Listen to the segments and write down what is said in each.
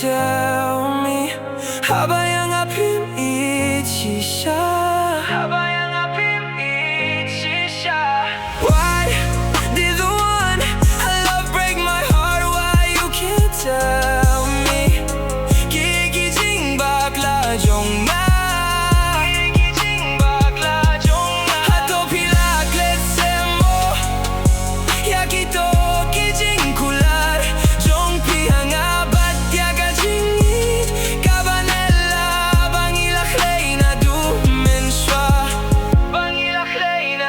tell me habang ang phim Why did the one I love break my heart? Why you can't tell me? Jing bakla Jong klet jing kular Jong ieid khlei na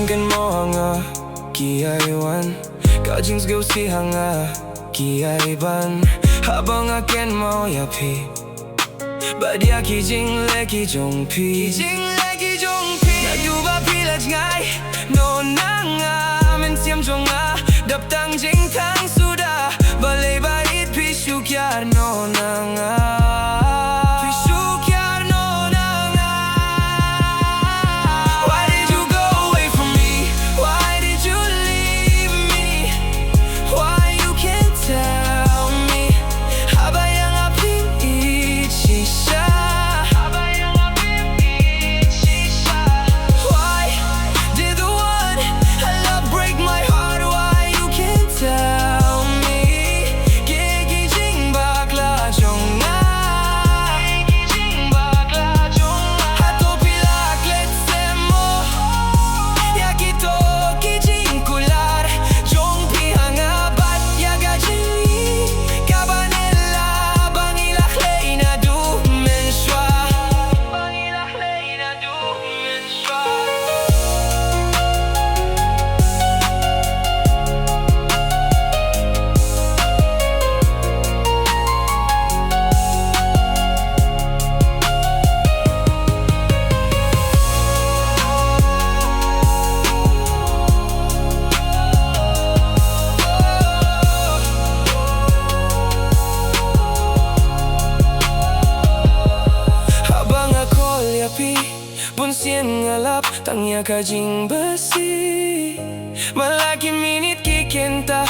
kynmaw kaiwan jing si kaiban habang kynmaw badia jing jong naduba pilat ngai no men siam jong daptang jing tang sudah balai bait pisukyar no Why did you go away from me? Why did you leave me? Why you can't tell me habang ang phim Why did the one I love break my heart? Why you can't tell me? Jing bakla Jong klet jing kular Jong jing khlei na shwa Bunsian ngalap tangya jing besi malaki minit kikenta